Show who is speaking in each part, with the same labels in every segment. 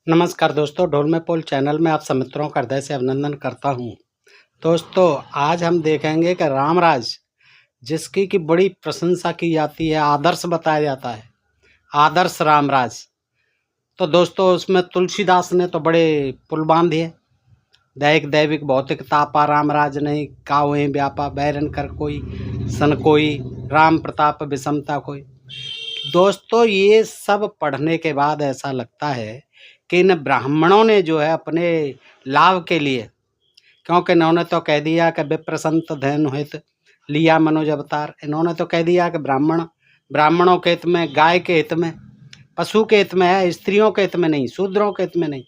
Speaker 1: नमस्कार दोस्तों, ढोल में पोल चैनल में आप सब मित्रों का हृदय से अभिनंदन करता हूं। दोस्तों, आज हम देखेंगे कि रामराज जिसकी की बड़ी प्रशंसा की जाती है, आदर्श बताया जाता है, आदर्श रामराज। तो दोस्तों, उसमें तुलसीदास ने तो बड़े पुल बांधे। दैहिक दैविक भौतिक तापा रामराज नहीं, काहुँ व्यापा बैरन कर कोई, सन कोई राम प्रताप विषमता कोई। दोस्तों, ये सब पढ़ने के बाद ऐसा लगता है कि इन ब्राह्मणों ने जो है अपने लाभ के लिए, क्योंकि इन्होंने तो कह दिया कि विप्रसंत धैन हित लिया मनोज अवतार। इन्होंने तो कह दिया कि ब्राह्मणों के हित में, गाय के हित में, पशु के हित में है, स्त्रियों के हित में नहीं, शूद्रों के हित में नहीं।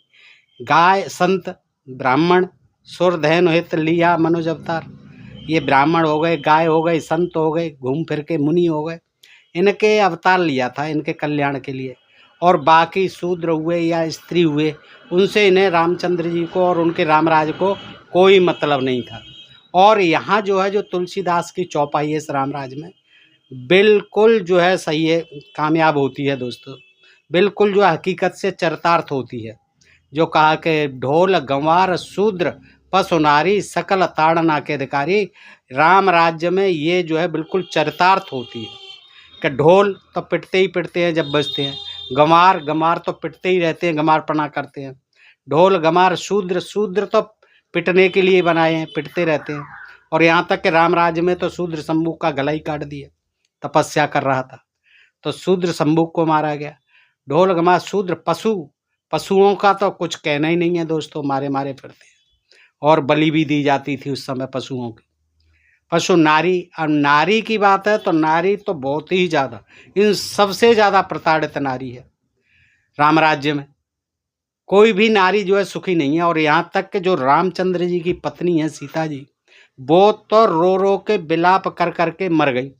Speaker 1: गाय संत ब्राह्मण सुर धैन हित लिया मनोज अवतार। ये ब्राह्मण हो गए, गाय हो गए, संत हो गए, घूम फिर के मुनि हो गए, इनके अवतार लिया था इनके कल्याण के लिए। और बाकी शूद्र हुए या स्त्री हुए, उनसे इन्हें रामचंद्र जी को और उनके रामराज को कोई मतलब नहीं था। और यहाँ जो है जो तुलसीदास की चौपाई है इस रामराज में, बिल्कुल जो है सही है, कामयाब होती है दोस्तों। बिल्कुल जो है हकीकत से चरितार्थ होती है। जो कहा कि ढोल गंवार शूद्र पशु नारी सकल ताड़ना के अधिकारी, राम राज्य में ये जो है बिल्कुल चरितार्थ होती है कि ढोल तो पिटते ही पिटते हैं जब बजते हैं, गंवार तो पिटते ही रहते हैं, गंवारपना करते हैं। ढोल गंवार शूद्र तो पिटने के लिए बनाए हैं, पिटते रहते हैं। और यहाँ तक कि राम राज्य में तो शूद्र शंभू का गला ही काट दिया, तपस्या कर रहा था तो शूद्र शंभू को मारा गया। ढोल गंवार शूद्र पशुओं का तो कुछ कहना ही नहीं है दोस्तों, मारे मारे फिरते हैं। और बलि भी दी जाती थी उस समय पशुओं की। पशु नारी, और नारी की बात है तो नारी तो बहुत ही ज़्यादा, इन सबसे ज़्यादा प्रताड़ित नारी है राम राज्य में। कोई भी नारी जो है सुखी नहीं है। और यहाँ तक कि जो रामचंद्र जी की पत्नी है सीता जी, वो तो रो रो के विलाप कर कर के मर गई,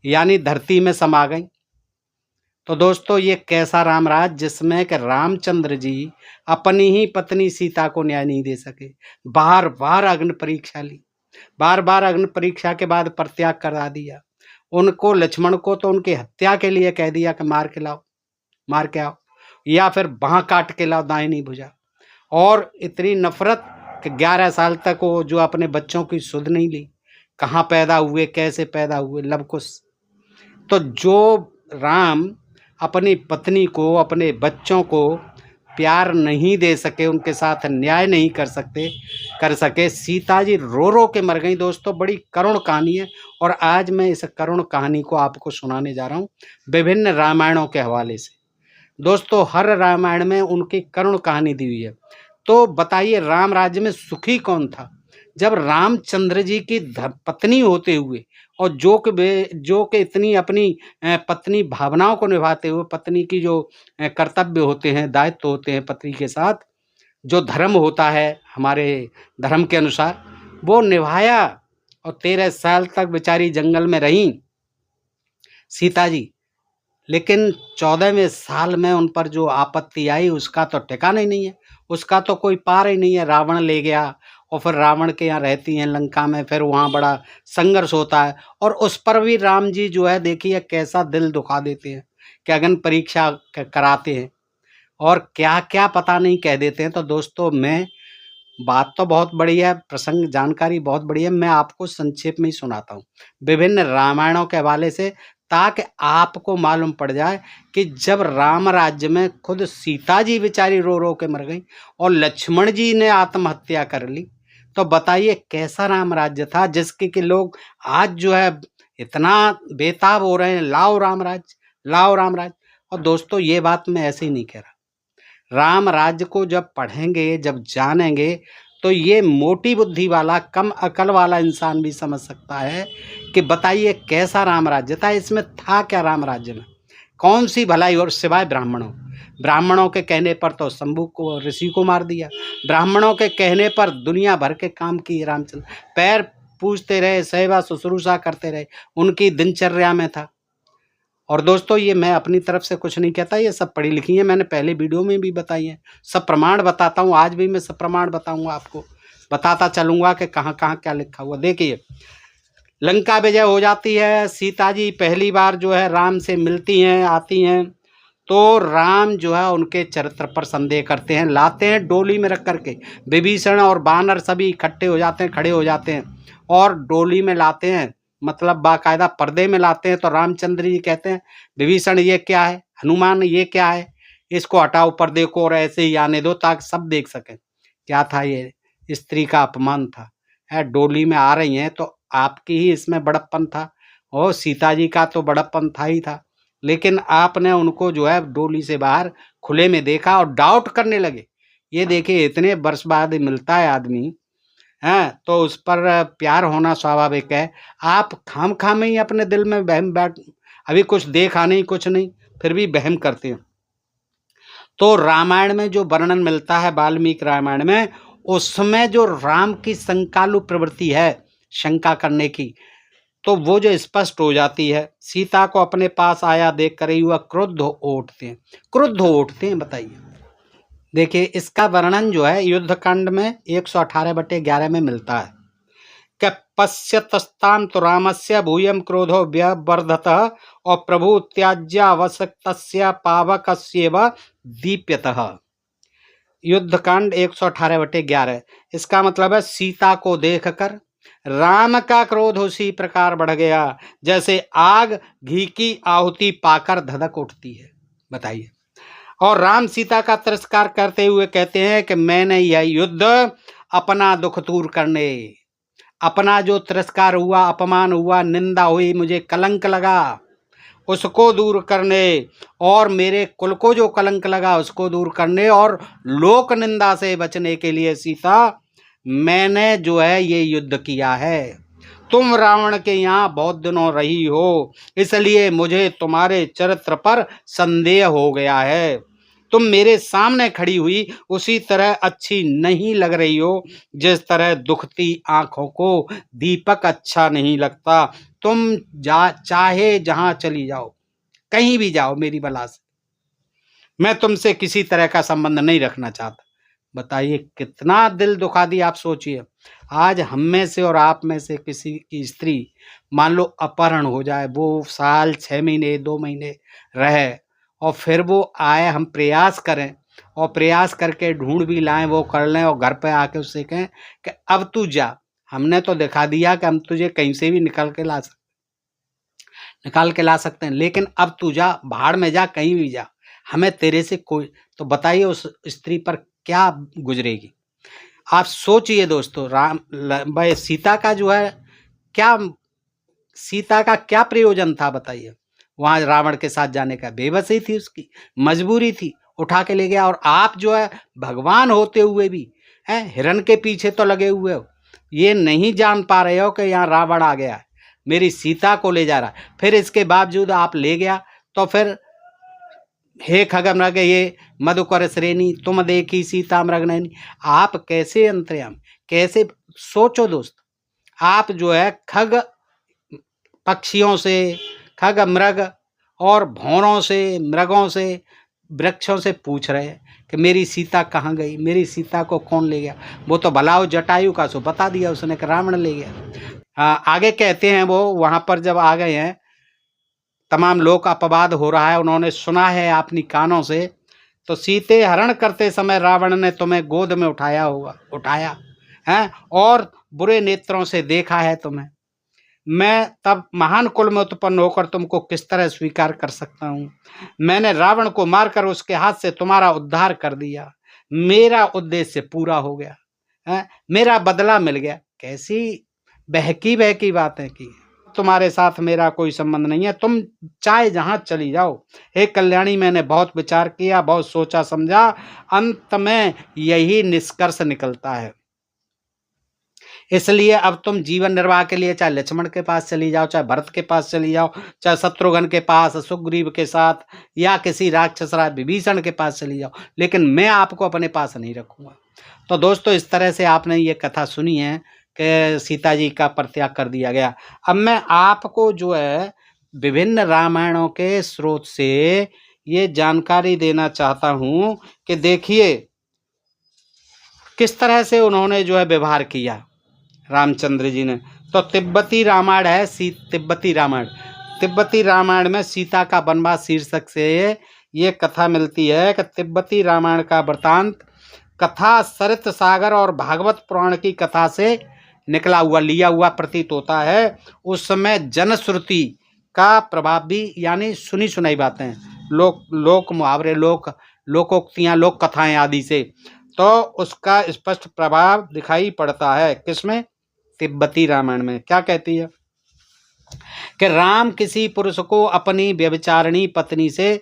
Speaker 1: यानी धरती में समा गई। तो दोस्तों, ये कैसा रामराज जिसमें कि रामचंद्र जी अपनी ही पत्नी सीता को न्याय नहीं दे सके, बार बार अग्नि परीक्षा ली, बार बार अग्नि परीक्षा के बाद परित्याग करा दिया। उनको, लक्ष्मण को तो उनकी हत्या के लिए कह दिया कि मार के आओ, या फिर बाँह काट के लाओ दाहिनी भुजा। और इतनी नफरत कि 11 साल तक वो जो अपने बच्चों की सुध नहीं ली, कहाँ पैदा हुए, कैसे पैदा हुए, लवकुश। तो जो राम अपनी पत्नी को, अपने बच्चों को प्यार नहीं दे सके, उनके साथ न्याय नहीं कर सके, सीता जी रो रो के मर गई। दोस्तों, बड़ी करुण कहानी है। और आज मैं इस करुण कहानी को आपको सुनाने जा रहा हूँ विभिन्न रामायणों के हवाले से। दोस्तों, हर रामायण में उनकी करुण कहानी दी हुई है। तो बताइए, राम राज्य में सुखी कौन था जब रामचंद्र जी की पत्नी होते हुए, और जो कि इतनी अपनी पत्नी भावनाओं को निभाते हुए, पत्नी की जो कर्तव्य होते हैं, दायित्व होते हैं पत्नी के साथ, जो धर्म होता है हमारे धर्म के अनुसार, वो निभाया। और 13 साल तक बेचारी जंगल में रहीं सीता जी। लेकिन 14वें साल में उन पर जो आपत्ति आई, उसका तो ठिकाना ही नहीं है, उसका तो कोई पार ही नहीं है। रावण ले गया, और फिर रावण के यहाँ रहती हैं लंका में, फिर वहाँ बड़ा संघर्ष होता है। और उस पर भी राम जी जो है देखिए कैसा दिल दुखा देते हैं कि अग्नि परीक्षा कराते हैं और क्या क्या पता नहीं कह देते हैं। तो दोस्तों, मैं, बात तो बहुत बड़ी है, प्रसंग जानकारी बहुत बड़ी है, मैं आपको संक्षेप में ही सुनाता हूँ विभिन्न रामायणों के हवाले से, ताकि आपको मालूम पड़ जाए कि जब राम राज्य में खुद सीता जी बेचारी रो रो के मर गई और लक्ष्मण जी ने आत्महत्या कर ली, तो बताइए कैसा राम राज्य था जिसके कि लोग आज जो है इतना बेताब हो रहे हैं, लाओ रामराज, लाओ रामराज। और दोस्तों, ये बात मैं ऐसे ही नहीं कह रहा। राम राज्य को जब पढ़ेंगे, जब जानेंगे, तो ये मोटी बुद्धि वाला, कम अकल वाला इंसान भी समझ सकता है कि बताइए कैसा राम राज्य था, इसमें था क्या राम राज्य में, कौन सी भलाई। और सिवाय ब्राह्मणों के कहने पर तो शंभू को, ऋषि को मार दिया। ब्राह्मणों के कहने पर दुनिया भर के काम किए रामचंद्र, पैर पूजते रहे, सेवा शुश्रूषा करते रहे, उनकी दिनचर्या में था। और दोस्तों, ये मैं अपनी तरफ से कुछ नहीं कहता, ये सब पढ़ी लिखी है, मैंने पहले वीडियो में भी बताई है, सब प्रमाण बताता हूँ। आज भी मैं सब प्रमाण बताऊँगा, आपको बताता चलूँगा कि कहाँ कहाँ क्या लिखा हुआ। देखिए, लंका विजय हो जाती है, सीता जी पहली बार जो है राम से मिलती हैं, आती हैं, तो राम जो है उनके चरित्र पर संदेह करते हैं, लाते हैं डोली में रख करके। विभीषण और वानर सभी इकट्ठे हो जाते हैं, खड़े हो जाते हैं और डोली में लाते हैं, मतलब बाकायदा पर्दे में लाते हैं। तो रामचंद्र जी कहते हैं, विभीषण ये क्या है, हनुमान ये क्या है, इसको हटाओ पर्दे को और ऐसे ही आने दो ताकि सब देख सकें। क्या था ये? स्त्री का अपमान था। डोली में आ रही हैं तो आपकी ही इसमें बड़प्पन था, और सीता जी का तो बड़प्पन था ही था, लेकिन आपने उनको जो है डोली से बाहर खुले में देखा और डाउट करने लगे। ये देखिए, इतने वर्ष बाद मिलता है आदमी, हैं, तो उस पर प्यार होना स्वाभाविक है। आप खाम-खा में ही अपने दिल में वहम बैठ, अभी कुछ देखा नहीं, कुछ नहीं, फिर भी वहम करते हैं। तो रामायण में जो वर्णन मिलता है, वाल्मीकि रामायण में, उसमें जो राम की संकालु प्रवृत्ति है शंका करने की, तो वो जो स्पष्ट हो जाती है। सीता को अपने पास आया देख कर ही वह क्रुद्ध हो उठते हैं। बताइए, देखिए इसका वर्णन जो है युद्धकांड में 118/11 में मिलता है कि पश्यतस्तां तो रामस्य भूयं क्रोधो व्यवर्धतः और प्रभु त्याज्यावसक्तस्य पावकस्येव दीप्यतः। युद्धकांड 118/11। इसका मतलब है, सीता को देखकर राम का क्रोध उसी प्रकार बढ़ गया जैसे आग घी की आहुति पाकर धधक उठती है। बताइए, और राम सीता का तिरस्कार करते हुए कहते हैं कि मैंने यह युद्ध अपना दुख दूर करने, अपना जो तिरस्कार हुआ, अपमान हुआ, निंदा हुई, मुझे कलंक लगा, उसको दूर करने, और मेरे कुल को जो कलंक लगा उसको दूर करने, और लोक निंदा से बचने के लिए सीता मैंने जो है ये युद्ध किया है। तुम रावण के यहाँ बहुत दिनों रही हो, इसलिए मुझे तुम्हारे चरित्र पर संदेह हो गया है। तुम मेरे सामने खड़ी हुई उसी तरह अच्छी नहीं लग रही हो जिस तरह दुखती आंखों को दीपक अच्छा नहीं लगता। तुम चाहे जहां चली जाओ, कहीं भी जाओ, मेरी बला से मैं तुमसे किसी तरह का संबंध नहीं रखना चाहता। बताइए कितना दिल दुखा दिया। आप सोचिए, आज हम में से और आप में से किसी की स्त्री मान लो अपहरण हो जाए, वो साल 6 महीने 2 महीने रहे, और फिर वो आए, हम प्रयास करें और प्रयास करके ढूंढ भी लाएं, वो कर लें, और घर पे आके उससे कहें कि अब तू जा, हमने तो दिखा दिया कि हम तुझे कहीं से भी निकाल के ला सकते हैं, लेकिन अब तू जा, भाड़ में जा, कहीं भी जा, हमें तेरे से कोई। तो बताइए उस स्त्री पर क्या गुजरेगी। आप सोचिए दोस्तों, भाई सीता का जो है क्या, सीता का क्या प्रयोजन था बताइए वहां रावण के साथ जाने का? बेबसी थी, उसकी मजबूरी थी, उठा के ले गया। और आप जो है भगवान होते हुए भी हिरण के पीछे तो लगे हुए हो, ये नहीं जान पा रहे हो कि यहाँ रावण आ गया है, मेरी सीता को ले जा रहा है। फिर इसके बावजूद आप ले गया, तो फिर हे खगमृग ये मधुकर श्रेणी तुम देखी सीता मृगनयनी। आप कैसे अंतर्यामी, कैसे? सोचो दोस्त, आप जो है खग पक्षियों से, खग मृग और भौरों से, मृगों से, वृक्षों से पूछ रहे हैं कि मेरी सीता कहाँ गई, मेरी सीता को कौन ले गया? वो तो भलाओ जटायु का सो बता दिया उसने कि रावण ले गया। आगे कहते हैं वो वहां पर जब आ गए हैं, तमाम लोग अपवाद हो रहा है, उन्होंने सुना है अपनी कानों से, तो सीते हरण करते समय रावण ने तुम्हें गोद में उठाया है और बुरे नेत्रों से देखा है तुम्हें। मैं तब महान कुल में उत्पन्न होकर तुमको किस तरह स्वीकार कर सकता हूँ? मैंने रावण को मारकर उसके हाथ से तुम्हारा उद्धार कर दिया, मेरा उद्देश्य पूरा हो गया है, मेरा बदला मिल गया। कैसी बहकी बहकी बातें की। तुम्हारे साथ मेरा कोई संबंध नहीं है, तुम चाहे जहां चली जाओ। हे कल्याणी, मैंने बहुत विचार किया, बहुत सोचा समझा, अंत में यही निष्कर्ष निकलता है। इसलिए अब तुम जीवन निर्वाह के लिए चाहे लक्ष्मण के पास चली जाओ, चाहे भरत के पास चली जाओ, चाहे शत्रुघ्न के पास, सुग्रीव के साथ, या किसी राक्षस राज विभीषण के पास चली जाओ, लेकिन मैं आपको अपने पास नहीं रखूंगा। तो दोस्तों, इस तरह से आपने ये कथा सुनी है कि सीता जी का परित्याग कर दिया गया। अब मैं आपको जो है विभिन्न रामायणों के स्रोत से ये जानकारी देना चाहता हूँ कि देखिए किस तरह से उन्होंने जो है व्यवहार किया रामचंद्र जी ने। तो तिब्बती रामायण है, तिब्बती रामायण में सीता का वनवास शीर्षक से ये कथा मिलती है कि तिब्बती रामायण का वृतांत कथा सरित सागर और भागवत पुराण की कथा से निकला हुआ लिया हुआ प्रतीत होता है। उस समय जनश्रुति का प्रभाव भी, यानी सुनी सुनाई बातें, लोक मुहावरे, लोकोक्तियां, लोक कथाएं आदि से, तो उसका स्पष्ट प्रभाव दिखाई पड़ता है। किसमें? तिब्बती रामायण में। क्या कहती है कि राम किसी पुरुष को अपनी व्यभिचारिणी पत्नी से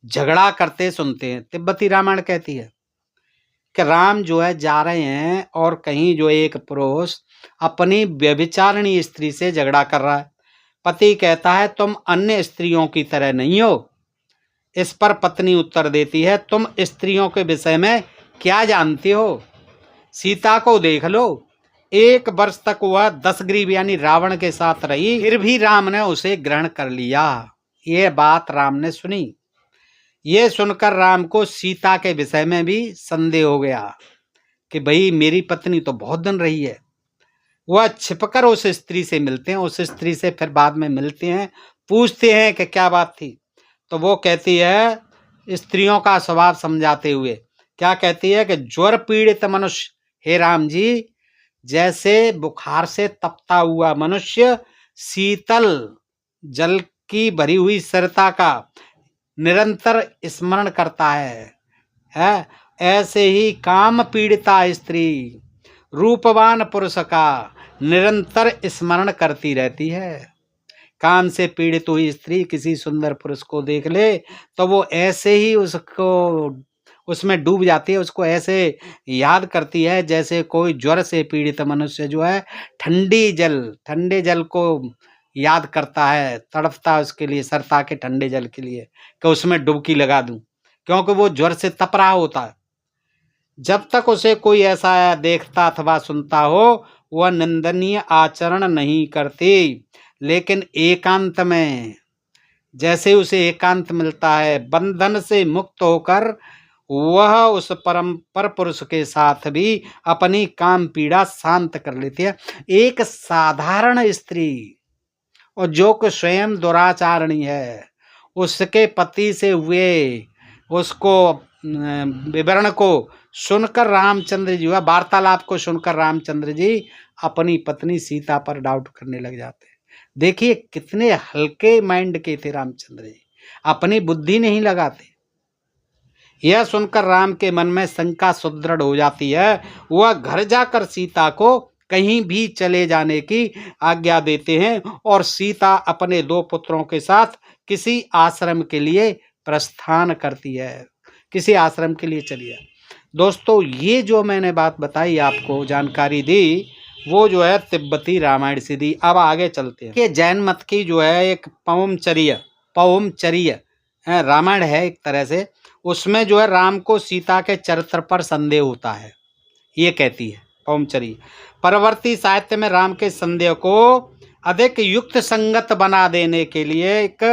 Speaker 1: झगड़ा करते सुनते हैं। तिब्बती रामायण कहती है कि राम जो है जा रहे हैं और कहीं जो एक पुरुष अपनी व्यभिचारिणी स्त्री से झगड़ा कर रहा है। पति कहता है तुम अन्य स्त्रियों की तरह नहीं हो। इस पर पत्नी उत्तर देती है तुम स्त्रियों के विषय में क्या जानते हो? सीता को देख लो, 1 वर्ष तक वह दशग्रीव यानी रावण के साथ रही, फिर भी राम ने उसे ग्रहण कर लिया। ये बात राम ने सुनी। ये सुनकर राम को सीता के विषय में भी संदेह हो गया कि भाई मेरी पत्नी तो बहुत दिन रही है। वह छिपकर उस स्त्री से मिलते हैं, उस स्त्री से फिर बाद में मिलते हैं, पूछते हैं कि क्या बात थी। तो वो कहती है, स्त्रियों का स्वभाव समझाते हुए क्या कहती है कि ज्वर पीड़ित मनुष्य, हे राम जी, जैसे बुखार से तपता हुआ मनुष्य शीतल जल की भरी हुई सरिता का निरंतर स्मरण करता है, ऐसे ही काम पीड़िता स्त्री रूपवान पुरुष का निरंतर स्मरण करती रहती है। काम से पीड़ित हुई स्त्री किसी सुंदर पुरुष को देख ले तो वो ऐसे ही उसमें डूब जाती है, उसको ऐसे याद करती है जैसे कोई ज्वर से पीड़ित मनुष्य जो है ठंडे जल को याद करता है, तड़पता है उसके लिए, सरता के ठंडे जल के लिए कि उसमें डुबकी लगा दूं, क्योंकि वो ज्वर से तप रहा होता है। जब तक उसे कोई ऐसा देखता अथवा सुनता हो वह निंदनीय आचरण नहीं करती, लेकिन एकांत में, जैसे उसे एकांत मिलता है, बंधन से मुक्त होकर वह उस पर पुरुष के साथ भी अपनी काम पीड़ा शांत कर लेती है। एक साधारण स्त्री और जो कि स्वयं दुराचारणी है, उसके पति से हुए उसको विवरण को सुनकर रामचंद्र जी, वह वार्तालाप को सुनकर रामचंद्र जी अपनी पत्नी सीता पर डाउट करने लग जाते हैं। देखिए कितने हल्के माइंड के थे रामचंद्र जी, अपनी बुद्धि नहीं लगाते। यह सुनकर राम के मन में शंका सुदृढ़ हो जाती है। वह घर जाकर सीता को कहीं भी चले जाने की आज्ञा देते हैं और सीता अपने 2 पुत्रों के साथ किसी आश्रम के लिए प्रस्थान करती है, किसी आश्रम के लिए चली है। दोस्तों ये जो मैंने बात बताई आपको, जानकारी दी, वो जो है तिब्बती रामायण से दी। अब आगे चलते हैं कि जैन मत की जो है एक पवमचर्य रामायण है एक तरह से, उसमें जो है राम को सीता के चरित्र पर संदेह होता है। ये कहती है पवमचर्य, परवर्ती साहित्य में राम के संदेह को अधिक युक्त संगत बना देने के लिए एक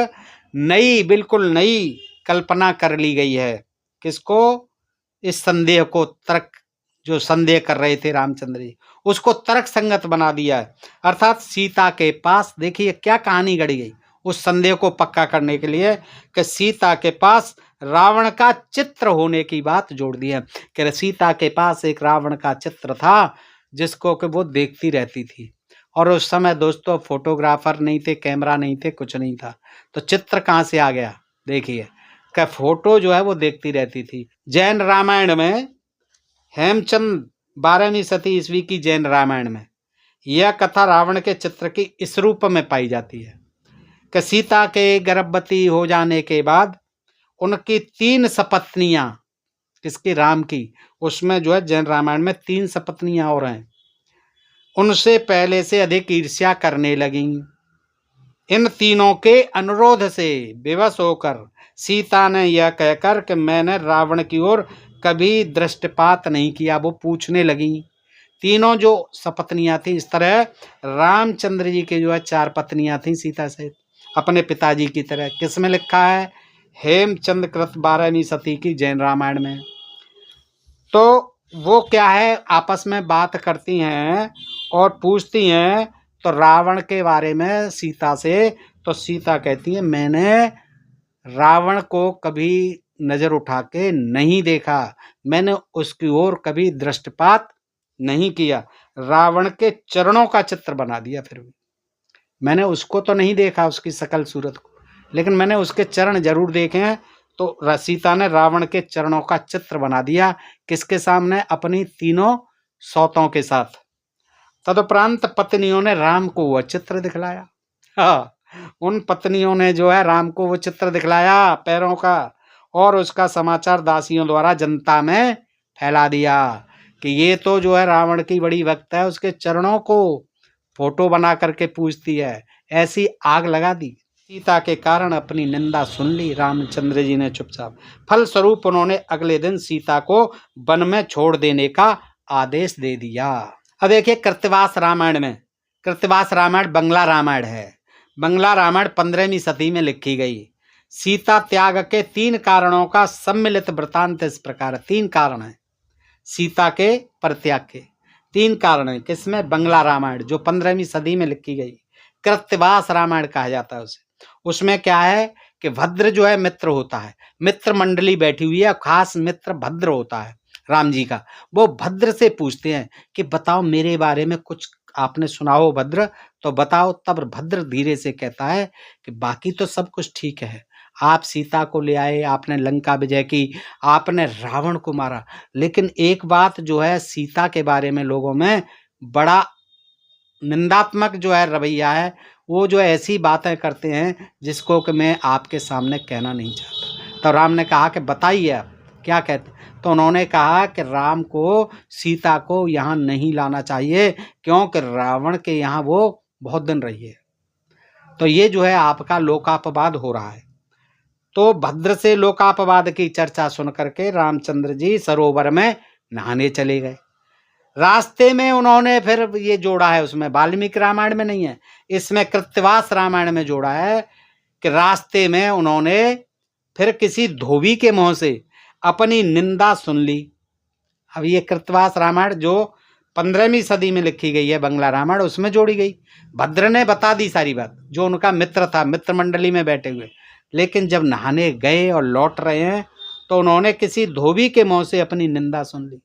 Speaker 1: बिल्कुल नई कल्पना कर ली गई है। किसको? इस संदेह को, तर्क, जो संदेह कर रहे थे रामचंद्र जी, उसको तर्क संगत बना दिया है। अर्थात सीता के पास, देखिए क्या कहानी गढ़ी गई उस संदेह को पक्का करने के लिए कि सीता के पास रावण का चित्र होने की बात जोड़ दी है कि सीता के पास एक रावण का चित्र था जिसको कि वो देखती रहती थी। और उस समय दोस्तों फोटोग्राफर नहीं थे, कैमरा नहीं थे, कुछ नहीं था, तो चित्र कहाँ से आ गया? देखिए कि फोटो जो है वो देखती रहती थी। जैन रामायण में, हेमचंद 12वीं शती ईस्वी की जैन रामायण में यह कथा रावण के चित्र की इस रूप में पाई जाती है कि सीता के गर्भवती हो जाने के बाद उनकी 3 सपत्नियां, किसकी? राम की। उसमें जो है जैन रामायण में 3 सपत्नियां और हैं, उनसे पहले से अधिक ईर्ष्या करने लगीं। इन तीनों के अनुरोध से विवश होकर सीता ने यह कहकर कि मैंने रावण की ओर कभी दृष्टिपात नहीं किया, वो पूछने लगी। तीनों जो सपत्नियां थी, इस तरह रामचंद्र जी के जो है 4 पत्नियां थी सीता सहित, अपने पिताजी की तरह। किसमें लिखा है? हेमचंद कृत 12वीं शती की जैन रामायण में। तो वो क्या है, आपस में बात करती हैं और पूछती हैं तो रावण के बारे में सीता से, तो सीता कहती है मैंने रावण को कभी नजर उठा के नहीं देखा, मैंने उसकी ओर कभी दृष्टिपात नहीं किया। रावण के चरणों का चित्र बना दिया। फिर भी मैंने उसको तो नहीं देखा, उसकी शकल सूरत को, लेकिन मैंने उसके चरण जरूर देखे हैं। तो सीता ने रावण के चरणों का चित्र बना दिया। किसके सामने? अपनी तीनों सौतों के साथ। तदुपरांत पत्नियों ने राम को वह चित्र दिखलाया। हाँ, उन पत्नियों ने जो है राम को वो चित्र दिखलाया पैरों का, और उसका समाचार दासियों द्वारा जनता में फैला दिया कि ये तो जो है रावण की बड़ी भक्त है, उसके चरणों को फोटो बना करके पूजती है। ऐसी आग लगा दी। सीता के कारण अपनी निंदा सुन ली रामचंद्र जी ने चुपचाप। फलस्वरूप उन्होंने अगले दिन सीता को वन में छोड़ देने का आदेश दे दिया। अब देखिए कृतवास रामायण में, कृतवास रामायण बंगला रामायण है। बंगला रामायण 15वीं सदी में लिखी गई। सीता त्याग के 3 कारणों का सम्मिलित वृतांत इस प्रकार। 3 कारण हैं सीता के परित्याग के, 3 कारण हैं। किसमें? बंगला रामायण, जो 15वीं सदी में लिखी गई। कृतवास रामायण कहा जाता है उसे। उसमें क्या है कि भद्र जो है मित्र होता है, मित्र मंडली बैठी हुई है, खास मित्र भद्र होता है राम जी का। वो भद्र से पूछते हैं कि बताओ मेरे बारे में कुछ आपने सुना हो भद्र, तो बताओ। तब भद्र धीरे से कहता है कि बाकी तो सब कुछ ठीक है, आप सीता को ले आए, आपने लंका विजय की, आपने रावण को मारा, लेकिन एक बात जो है सीता के बारे में लोगों में बड़ा निंदात्मक जो है रवैया है। वो जो ऐसी बातें करते हैं जिसको कि मैं आपके सामने कहना नहीं चाहता। तो राम ने कहा कि बताइए आप क्या कहते। तो उन्होंने कहा कि राम को, सीता को यहाँ नहीं लाना चाहिए, क्योंकि रावण के यहाँ वो बहुत दिन रही है। तो ये जो है आपका लोकापवाद हो रहा है। तो भद्र से लोकापवाद की चर्चा सुन करके रामचंद्र जी सरोवर में नहाने चले गए। रास्ते में उन्होंने फिर ये जोड़ा है, उसमें वाल्मीकि रामायण में नहीं है, इसमें कृतवास रामायण में जोड़ा है कि रास्ते में उन्होंने फिर किसी धोबी के मुंह से अपनी निंदा सुन ली। अब ये कृतवास रामायण जो 15वीं सदी में लिखी गई है, बंगला रामायण, उसमें जोड़ी गई। भद्र ने बता दी सारी बात, जो उनका मित्र था, मित्र मंडली में बैठे हुए। लेकिन जब नहाने गए और लौट रहे हैं तो उन्होंने किसी धोबी के मुंह से अपनी निंदा सुन ली,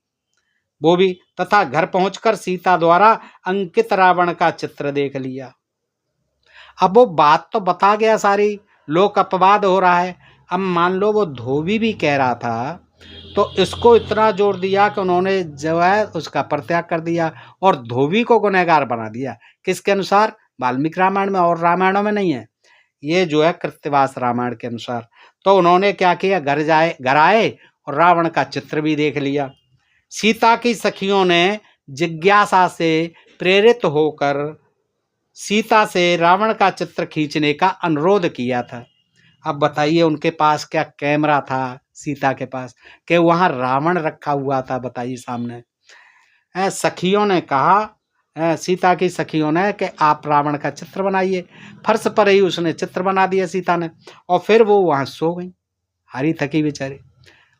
Speaker 1: वो भी। तथा घर पहुंचकर सीता द्वारा अंकित रावण का चित्र देख लिया। अब वो बात तो बता गया सारी, लोक अपवाद हो रहा है। अब मान लो वो धोबी भी कह रहा था, तो इसको इतना जोर दिया कि उन्होंने जो है उसका परित्याग कर दिया और धोबी को गुनहगार बना दिया। किसके अनुसार? वाल्मीकि रामायण में, और रामायणों में नहीं है, ये जो है कृतवास रामायण के अनुसार। तो उन्होंने क्या किया, घर आए और रावण का चित्र भी देख लिया। सीता की सखियों ने जिज्ञासा से प्रेरित होकर सीता से रावण का चित्र खींचने का अनुरोध किया था। अब बताइए उनके पास क्या कैमरा था सीता के पास कि वहां रावण रखा हुआ था? बताइए सामने। सखियों ने कहा, सीता की सखियों ने, कि आप रावण का चित्र बनाइए। फर्श पर ही उसने चित्र बना दिया सीता ने, और फिर वो वहां सो गई, हारी थकी बेचारी।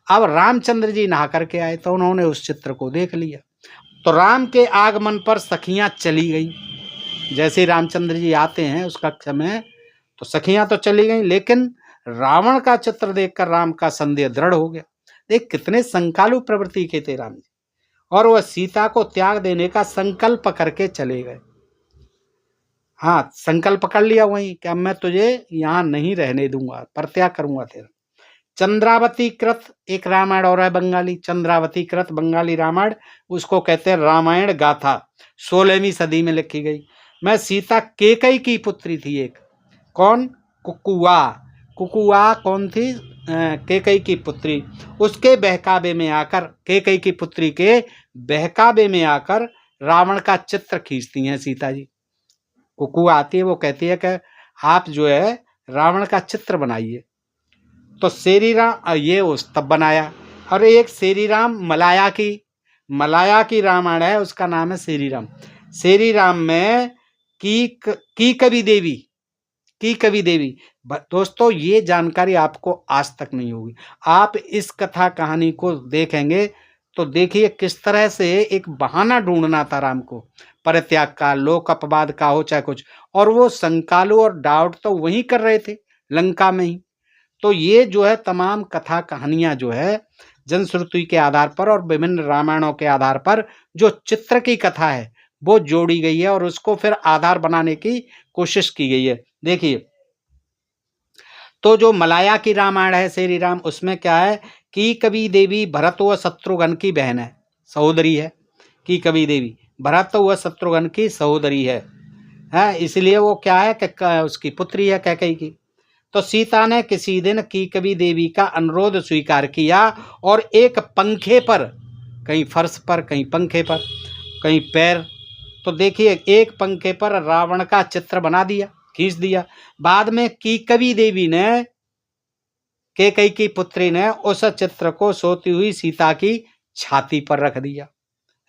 Speaker 1: अब रामचंद्र जी नहा करके आए तो उन्होंने उस चित्र को देख लिया। तो राम के आगमन पर सखियां चली गई। जैसे रामचंद्र जी आते हैं उस कक्षा में, तो सखियां तो चली गई, लेकिन रावण का चित्र देखकर राम का संदेह दृढ़ हो गया। देख कितने संकालु प्रवृत्ति के थे राम जी, और वह सीता को त्याग देने का संकल्प करके चले गए। हाँ, संकल्प कर लिया वहीं कि अब मैं तुझे यहाँ नहीं रहने दूंगा, परित्याग करूंगा तेरा। चंद्रावती कृत एक रामायण और है बंगाली, चंद्रावती कृत बंगाली रामायण, उसको कहते हैं रामायण गाथा, 16वीं सदी में लिखी गई। मैं सीता केकई की पुत्री थी एक। कौन? कुकुआ। कुकुआ कौन थी? केकई की पुत्री। उसके बहकावे में आकर, केकई की पुत्री के बहकावे में आकर रावण का चित्र खींचती हैं सीता जी। कुकुआ आती है, वो कहती है कि आप जो है रावण का चित्र बनाइए। तो श्री राम ये उस तब बनाया। और एक श्री राम मलाया की रामायण है, उसका नाम है श्री राम। श्री राम में की कवि देवी। दोस्तों ये जानकारी आपको आज तक नहीं होगी। आप इस कथा कहानी को देखेंगे तो देखिए किस तरह से एक बहाना ढूंढना था राम को, परित्याग का, लोक अपवाद का हो चाहे कुछ, और वो संकालु और डाउट तो वहीं कर रहे थे लंका में ही। तो ये जो है तमाम कथा कहानियां जो है जनश्रुति के आधार पर और विभिन्न रामायणों के आधार पर जो चित्र की कथा है वो जोड़ी गई है और उसको फिर आधार बनाने की कोशिश की गई है। देखिए, तो जो मलाया की रामायण है श्री राम, उसमें क्या है कि कवि देवी भरत व शत्रुघ्न की बहन है, सहोदरी है। कि कवि देवी भरत व शत्रुघ्न की सहोदरी है, इसलिए वो क्या है कि उसकी पुत्री है कैकेयी की। तो सीता ने किसी दिन कीकवी देवी का अनुरोध स्वीकार किया और एक पंखे पर, कहीं फर्श पर, कहीं पंखे पर, कहीं पैर, तो देखिए एक पंखे पर रावण का चित्र बना दिया, खींच दिया। बाद में कीकवी देवी ने, कैकेयी की पुत्री ने, उस चित्र को सोती हुई सीता की छाती पर रख दिया।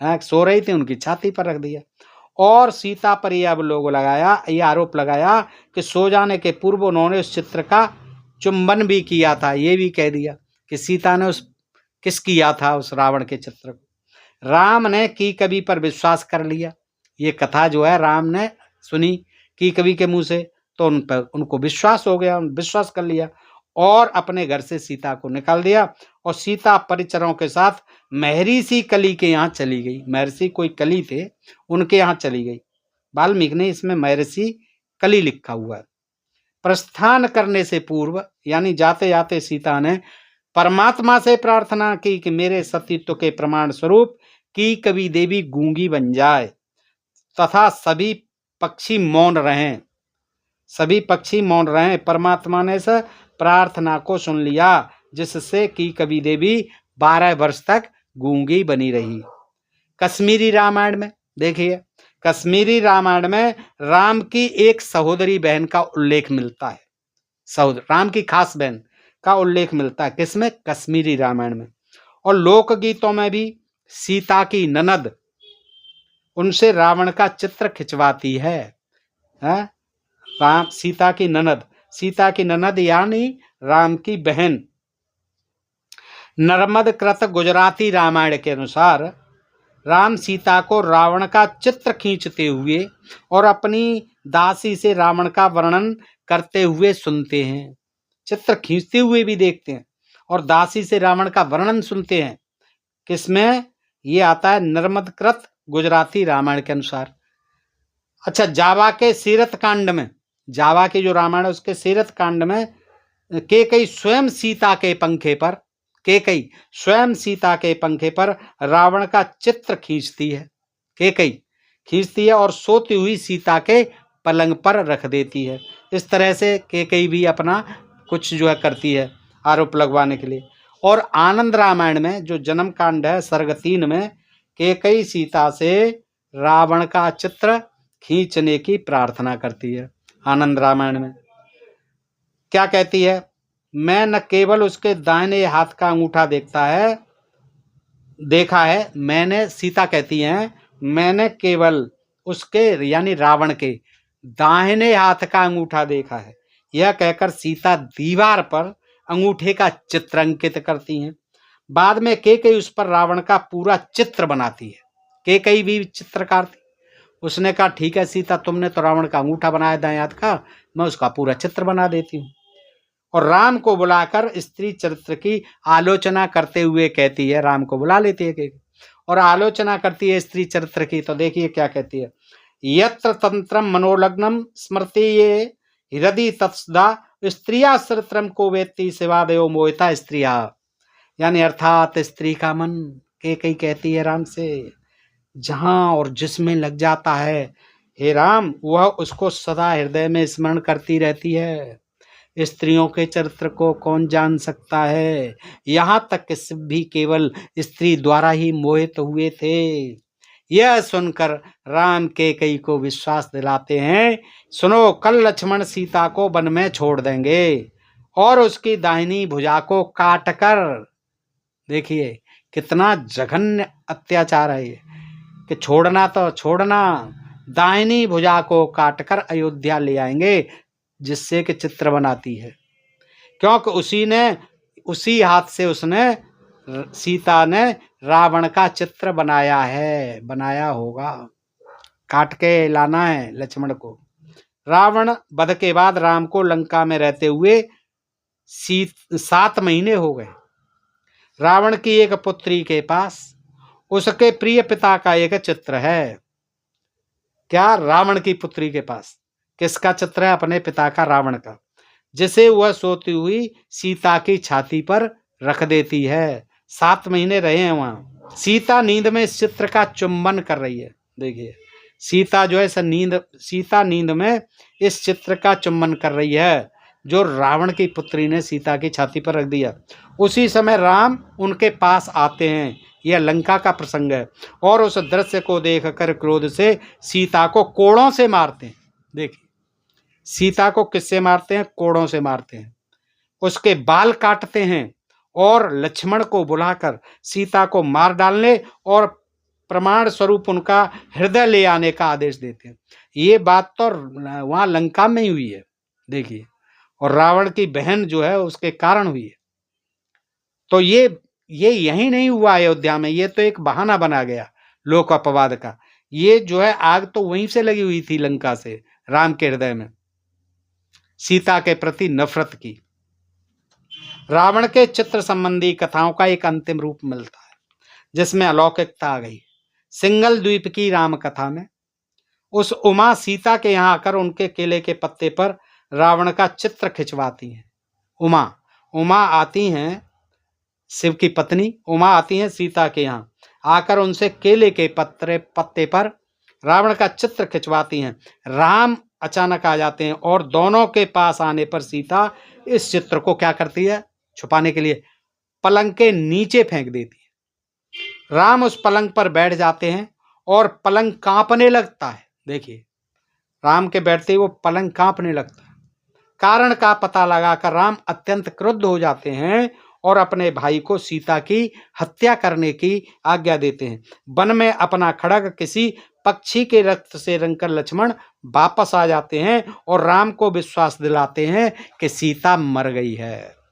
Speaker 1: सो रही थी, उनकी छाती पर रख दिया और सीता पर यह आरोप लगाया कि सो जाने के पूर्व उन्होंने उस चित्र का चुंबन भी किया था। ये भी कह दिया कि सीता ने किस किया था उस रावण के चित्र को। राम ने कीकवी पर विश्वास कर लिया। ये कथा जो है राम ने सुनी कीकवी के मुंह से, तो उन पर उनको विश्वास हो गया, विश्वास कर लिया और अपने घर से सीता को निकाल दिया और सीता परिचरों के साथ महर्षि कली के यहाँ चली गई। महर्षि कोई कली थे, उनके यहाँ चली गई। वाल्मीकि ने इसमें महर्षि कली लिखा हुआ है। प्रस्थान करने से पूर्व यानी जाते जाते सीता ने परमात्मा से प्रार्थना की कि मेरे सतीत्व के प्रमाण स्वरूप कीकवी देवी गूंगी बन जाए तथा सभी पक्षी मौन रहें। सभी पक्षी मौन रहें। परमात्मा ने इस प्रार्थना को सुन लिया, जिससे कीकवी देवी 12 वर्ष तक गूंगी बनी रही। कश्मीरी रामायण में देखिए, कश्मीरी रामायण में राम की एक सहोदरी बहन का उल्लेख मिलता है। राम की खास बहन का उल्लेख मिलता है किसमें? कश्मीरी रामायण में। और लोकगीतों में भी सीता की ननद उनसे रावण का चित्र खिंचवाती है। राम सीता की ननद यानी राम की बहन। नर्मदकृत गुजराती रामायण के अनुसार राम सीता को रावण का चित्र खींचते हुए और अपनी दासी से रावण का वर्णन करते हुए सुनते हैं। चित्र खींचते हुए भी देखते हैं और दासी से रावण का वर्णन सुनते हैं। किसमें? ये आता है नर्मदकृत गुजराती रामायण के अनुसार। अच्छा, जावा के सीरत कांड में, जावा के जो रामायण है उसके सीरत कांड में कैकेयी स्वयं सीता के पंखे पर, कैकेयी स्वयं सीता के पंखे पर रावण का चित्र खींचती है। कैकेयी खींचती है और सोती हुई सीता के पलंग पर रख देती है। इस तरह से कैकेयी भी अपना कुछ जो है करती है आरोप लगवाने के लिए। और आनंद रामायण में जो जन्म कांड है सर्ग 3 में कैकेयी सीता से रावण का चित्र खींचने की प्रार्थना करती है। आनंद रामायण में क्या कहती है? मैं न केवल उसके दाहिने हाथ का अंगूठा देखा है, मैंने, सीता कहती हैं, मैंने केवल उसके यानी रावण के दाहिने हाथ का अंगूठा देखा है। यह कहकर सीता दीवार पर अंगूठे का चित्र अंकित करती हैं। बाद में कैकेयी उस पर रावण का पूरा चित्र बनाती है। कैकेयी भी चित्रकार थी। उसने कहा ठीक है सीता, तुमने तो रावण का अंगूठा बनाया दाएं हाथ का, मैं उसका पूरा चित्र बना देती हूँ। और राम को बुलाकर स्त्री चरित्र की आलोचना करते हुए कहती है, राम को बुला लेती है और आलोचना करती है स्त्री चरित्र की। तो देखिए क्या कहती है, यत्र तंत्रम मनोलग्नम स्मृति ये हृदय तत्सदा स्त्रिया चरित्रम को वेत्ति शिवादयो मोहिता स्त्रिया। यानी अर्थात स्त्री का मन, कैकेयी कहती है राम से, जहां और जिसमें लग जाता है हे राम, वह उसको सदा हृदय में स्मरण करती रहती है। स्त्रियों के चरित्र को कौन जान सकता है? यहाँ तक कि शिव भी केवल स्त्री द्वारा ही मोहित हुए थे। यह सुनकर राम कैकेयी को विश्वास दिलाते हैं, सुनो, कल लक्ष्मण सीता को वन में छोड़ देंगे और उसकी दाहिनी भुजा को काटकर, देखिए कितना जघन्य अत्याचार है ये, कि छोड़ना तो छोड़ना, दाहिनी भुजा को काटकर अयोध्या ले आएंगे, जिससे कि चित्र बनाती है। क्योंकि उसी हाथ से उसने, सीता ने रावण का चित्र बनाया होगा। काट के लाना है लक्ष्मण को। रावण वध के बाद राम को लंका में रहते हुए 7 महीने हो गए। रावण की एक पुत्री के पास उसके प्रिय पिता का एक चित्र है। क्या? रावण की पुत्री के पास किसका चित्र है? अपने पिता का, रावण का, जिसे वह सोती हुई सीता की छाती पर रख देती है। 7 महीने रहे हैं वहां। सीता नींद में इस चित्र का चुंबन कर रही है। देखिए, सीता जो है सीता नींद में इस चित्र का चुंबन कर रही है जो रावण की पुत्री ने सीता की छाती पर रख दिया। उसी समय राम उनके पास आते हैं। यह लंका का प्रसंग है। और उस दृश्य को देखकर क्रोध से सीता को कोड़ों से मारते हैं। देखिए, सीता को किससे मारते हैं? कोड़ों से मारते हैं। उसके बाल काटते हैं और लक्ष्मण को बुलाकर सीता को मार डालने और प्रमाण स्वरूप उनका हृदय ले आने का आदेश देते हैं। ये बात तो वहां लंका में ही हुई है। देखिए, और रावण की बहन जो है उसके कारण हुई है। तो ये यही नहीं हुआ अयोध्या में। ये तो एक बहाना बना गया लोक अपवाद का। ये जो है आग तो वहीं से लगी हुई थी, लंका से, राम के हृदय में सीता के प्रति नफरत की। रावण के चित्र संबंधी कथाओं का एक अंतिम रूप मिलता है जिसमें अलौकिकता आ गई। सिंगल द्वीप की राम कथा में उस उमा सीता के यहाँ आकर उनके केले के पत्ते पर रावण का चित्र खिंचवाती हैं। उमा आती हैं, शिव की पत्नी उमा आती हैं सीता के यहाँ आकर उनसे केले के पत्ते पर रावण का चित्र खिंचवाती हैं। राम अचानक आ जाते हैं और दोनों के पास आने पर सीता इस चित्र को क्या करती है? छुपाने के लिए पलंग के नीचे फेंक देती है। राम उस पलंग पर बैठ जाते हैं और पलंग कांपने लगता है। देखिए, राम के बैठते ही वो पलंग कांपने लगता है। कारण का पता लगाकर राम अत्यंत क्रुद्ध हो जाते हैं और अपने भाई को सीता की हत्या करने की आज्ञा देते हैं। वन में अपना खड्ग किसी पक्षी के रक्त से रंगकर लक्ष्मण वापस आ जाते हैं और राम को विश्वास दिलाते हैं कि सीता मर गई है।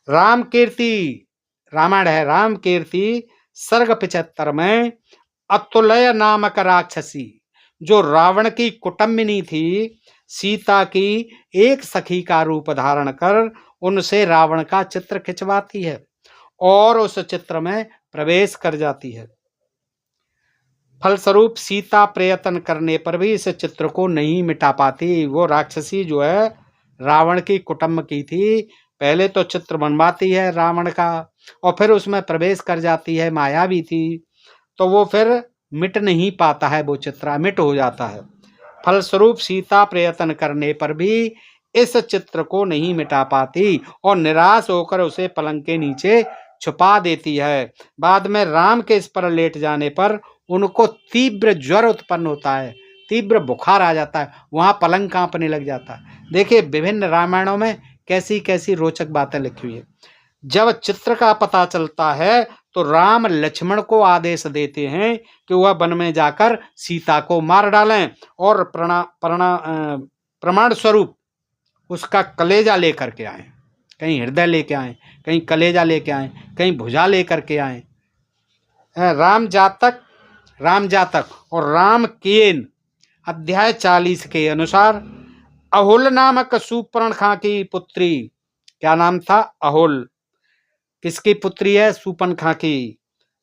Speaker 1: राम कीर्ति रामायण है। राम कीर्ति सर्ग 75 में अतुलय नामक राक्षसी जो रावण की कुटुंबिनी थी, सीता की एक सखी का रूप धारण कर उनसे रावण का चित्र खिंचवाती है और उस चित्र में प्रवेश कर जाती है। फलस्वरूप सीता प्रयत्न करने पर भी इस चित्र को नहीं मिटा पाती। वो राक्षसी जो है रावण की कुटुंब की थी, पहले तो चित्र बनवाती है रावण का और फिर उसमें प्रवेश कर जाती है, मायावी थी, तो वो फिर मिट नहीं पाता है, वो चित्र अमिट हो जाता है। फलस्वरूप सीता प्रयत्न करने पर भी इस चित्र को नहीं मिटा पाती और निराश होकर उसे पलंग के नीचे छुपा देती है। बाद में राम के इस पर लेट जाने पर उनको तीव्र ज्वर उत्पन्न होता है, तीव्र बुखार आ जाता है, वहां पलंग कांपने लग जाता है। देखिए, विभिन्न रामायणों में कैसी कैसी रोचक बातें लिखी हुई है। जब चित्र का पता चलता है तो राम लक्ष्मण को आदेश देते हैं कि वह वन में जाकर सीता को मार डालें और प्रमाण स्वरूप उसका कलेजा लेकर के आए। कहीं हृदय लेके आए, कहीं कलेजा लेके आए, कहीं भुजा लेकर के आए। राम जातक और राम केन अध्याय 40 के अनुसार अहुल नामक सूर्पणखा की पुत्री, क्या नाम था? अहुल। किसकी पुत्री है? सूर्पणखा की।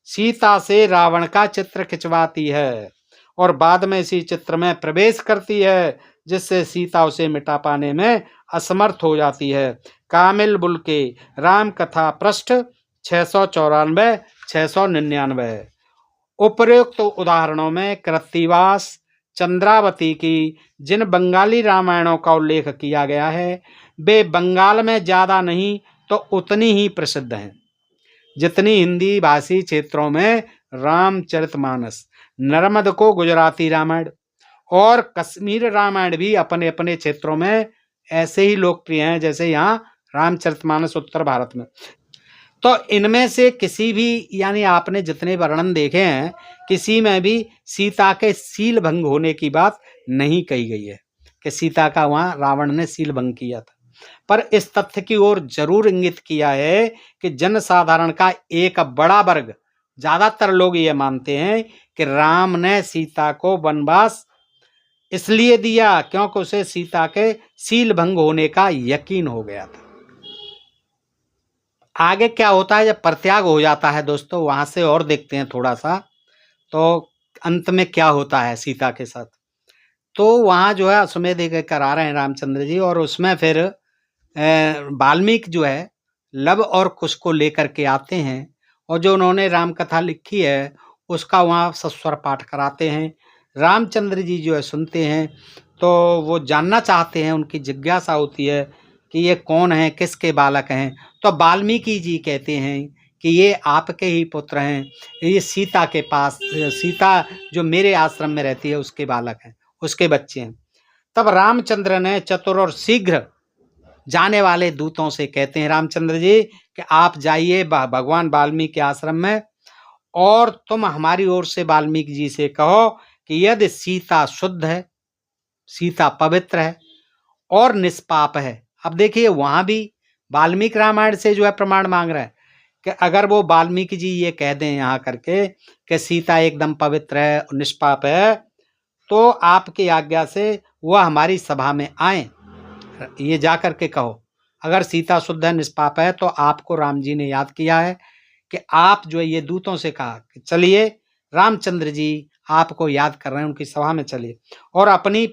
Speaker 1: सीता से रावण का चित्र खिंचवाती है और बाद में इसी चित्र में प्रवेश करती है जिससे सीता उसे मिटा पाने में असमर्थ हो जाती है। कामिल बुल के राम कथा पृष्ठ 694 699। उपर्युक्त उदाहरणों में कृत्तिवास, चंद्रावती की जिन बंगाली रामायणों का उल्लेख किया गया है वे बंगाल में ज्यादा नहीं तो उतनी ही प्रसिद्ध हैं जितनी हिंदी भाषी क्षेत्रों में रामचरितमानस, नर्मद को गुजराती रामायण और कश्मीर रामायण भी अपने अपने क्षेत्रों में ऐसे ही लोकप्रिय हैं जैसे यहाँ रामचरितमानस उत्तर भारत में। तो इनमें से किसी भी, यानी आपने जितने वर्णन देखे हैं, किसी में भी सीता के सील भंग होने की बात नहीं कही गई है कि सीता का वहाँ रावण ने सील भंग किया था। पर इस तथ्य की ओर जरूर इंगित किया है कि जनसाधारण का एक बड़ा वर्ग, ज्यादातर लोग ये मानते हैं कि राम ने सीता को वनवास इसलिए दिया क्योंकि उसे सीता के सील भंग होने का यकीन हो गया था। आगे क्या होता है जब परित्याग हो जाता है दोस्तों, वहां से और देखते हैं थोड़ा सा, तो अंत में क्या होता है सीता के साथ। तो वहां जो है अश्वमेध यज्ञ करा रहे हैं रामचंद्र जी, और उसमें फिर वाल्मीकि जो है लव और कुश को लेकर के आते हैं, और जो उन्होंने राम कथा लिखी है उसका वहाँ सस्वर पाठ कराते हैं। रामचंद्र जी जो है सुनते हैं, तो वो जानना चाहते हैं, उनकी जिज्ञासा होती है कि ये कौन है, किसके बालक हैं। तो वाल्मीकि जी कहते हैं कि ये आपके ही पुत्र हैं, ये सीता के पास, सीता जो मेरे आश्रम में रहती है उसके बालक हैं, उसके बच्चे हैं। तब रामचंद्र ने चतुर और शीघ्र जाने वाले दूतों से कहते हैं रामचंद्र जी कि आप जाइए भगवान वाल्मीकि के आश्रम में, और तुम हमारी ओर से वाल्मीकि जी से कहो कि यदि सीता शुद्ध है, सीता पवित्र है और निष्पाप है। अब देखिए वहां भी वाल्मीकि रामायण से जो है प्रमाण मांग रहा है कि अगर वो वाल्मीकि जी ये कह दें यहाँ करके कि सीता एकदम पवित्र है और निष्पाप है, तो आपकी आज्ञा से वह हमारी सभा में आए, ये जा कर के कहो। अगर सीता शुद्ध है, निष्पाप है, तो आपको राम जी ने याद किया है कि आप जो है ये दूतों से कहा कि चलिए, रामचंद्र जी आपको याद कर रहे हैं, उनकी सभा में चलिए और अपनी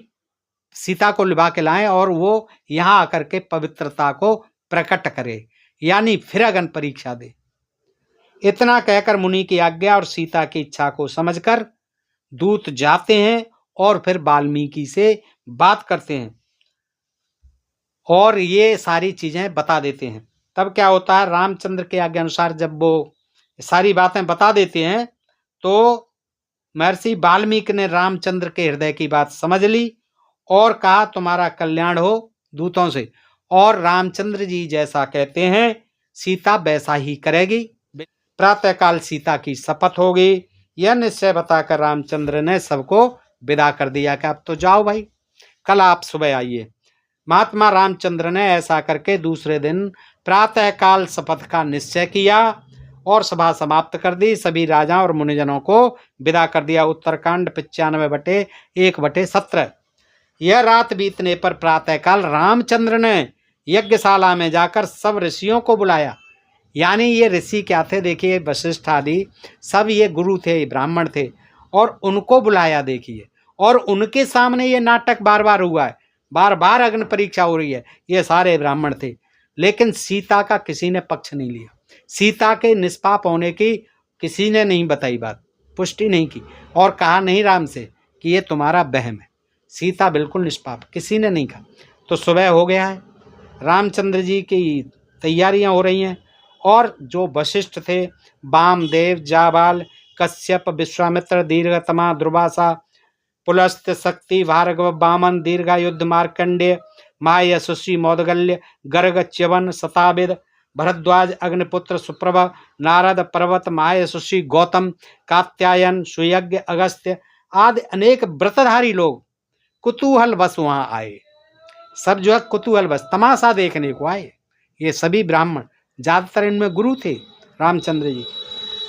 Speaker 1: सीता को लिवा के लाएं, और वो यहाँ आकर के पवित्रता को प्रकट करे, यानी फिर अग्नि परीक्षा दे। इतना कहकर मुनि की आज्ञा और सीता की इच्छा को समझकर दूत जाते हैं और फिर वाल्मीकि से बात करते हैं और ये सारी चीजें बता देते हैं। तब क्या होता है, रामचंद्र के आज्ञा अनुसार जब वो सारी बातें बता देते हैं, तो महर्षि वाल्मीकि ने रामचंद्र के हृदय की बात समझ ली और कहा तुम्हारा कल्याण हो दूतों से, और रामचंद्र जी जैसा कहते हैं सीता वैसा ही करेगी। प्रातःकाल सीता की शपथ होगी, यह निश्चय बताकर रामचंद्र ने सबको विदा कर दिया कि अब तो जाओ भाई, कल आप सुबह आइए। महात्मा रामचंद्र ने ऐसा करके दूसरे दिन प्रातःकाल शपथ का निश्चय किया और सभा समाप्त कर दी। सभी राजाओं और मुनिजनों को विदा कर दिया। उत्तरकांड 95/1/17। यह रात बीतने पर प्रातःकाल रामचंद्र ने यज्ञशाला में जाकर सब ऋषियों को बुलाया। यानी ये ऋषि क्या थे, देखिए वशिष्ठ आदि सब ये गुरु थे, ब्राह्मण थे, और उनको बुलाया देखिए, और उनके सामने ये नाटक बार बार हुआ है, बार बार अग्नि परीक्षा हो रही है। ये सारे ब्राह्मण थे, लेकिन सीता का किसी ने पक्ष नहीं लिया। सीता के निष्पाप होने की किसी ने नहीं बताई बात, पुष्टि नहीं की, और कहा नहीं राम से कि ये तुम्हारा वहम है, सीता बिल्कुल निष्पाप, किसी ने नहीं कहा। तो सुबह हो गया है, रामचंद्र जी की तैयारियां हो रही हैं, और जो वशिष्ठ थे, वामदेव, जाबाल, कश्यप, विश्वामित्र, दीर्घतमा, दुर्वासा, पुलस्त्य, शक्ति, भार्गव, वामन, दीर्घायुध, मार्कंडेय, महायशस्वी, मौदगल्य, गर्ग, च्यवन, शताविद, भरद्वाज, अग्निपुत्र, सुप्रभ, नारद, पर्वत, महायशस्वी, गौतम, कात्यायन, सुयज्ञ, अगस्त्य आदि अनेक व्रतधारी लोग कुतूहल बस वहां आए। सब जो है कुतूहल बस तमाशा देखने को आए। ये सभी ब्राह्मण, ज्यादातर इनमें गुरु थे रामचंद्र जी।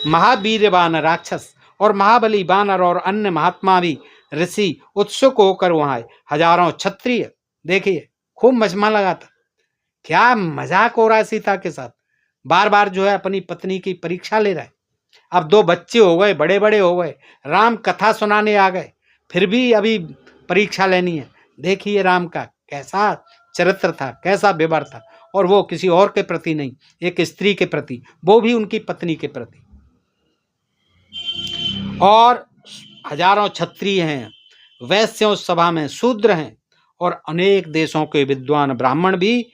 Speaker 1: महावीरवान राक्षस और महाबली बानर और अन्य महात्मा भी ऋषि उत्सुक होकर वहां आए। हजारों क्षत्रिय, देखिए खूब मजमा लगा था, क्या मजाक हो रहा है सीता के साथ। बार बार जो है अपनी पत्नी की परीक्षा ले रहा है। अब 2 बच्चे हो गए, बड़े बड़े हो गए, राम कथा सुनाने आ गए, फिर भी अभी परीक्षा लेनी है। देखिए राम का कैसा चरित्र था, कैसा व्यवहार था, और वो किसी और के प्रति नहीं, एक स्त्री के प्रति, वो भी उनकी पत्नी के प्रति। और हजारों क्षत्रिय हैं, वैश्यों सभा में शूद्र हैं, और अनेक देशों के विद्वान ब्राह्मण भी,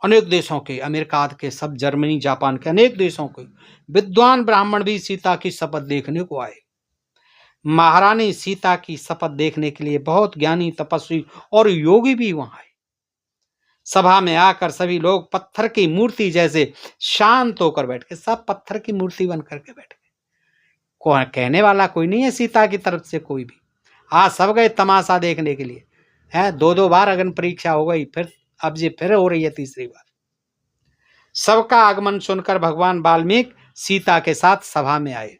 Speaker 1: अनेक देशों के, अमेरिका के सब, जर्मनी, जापान के अनेक देशों के विद्वान ब्राह्मण भी सीता की शपथ देखने को आए। महारानी सीता की शपथ देखने के लिए बहुत ज्ञानी, तपस्वी और योगी भी वहां आए। सभा में आकर सभी लोग पत्थर की मूर्ति जैसे शांत होकर बैठ गए। सब पत्थर की मूर्ति बन करके बैठ गए। कहने वाला कोई नहीं है सीता की तरफ से कोई भी। आज सब गए तमाशा देखने के लिए। है 2-2 बार अग्नि परीक्षा हो गई, फिर अब ये फिर हो रही है तीसरी बार। सबका आगमन सुनकर भगवान वाल्मीकि सीता के साथ सभा में आए।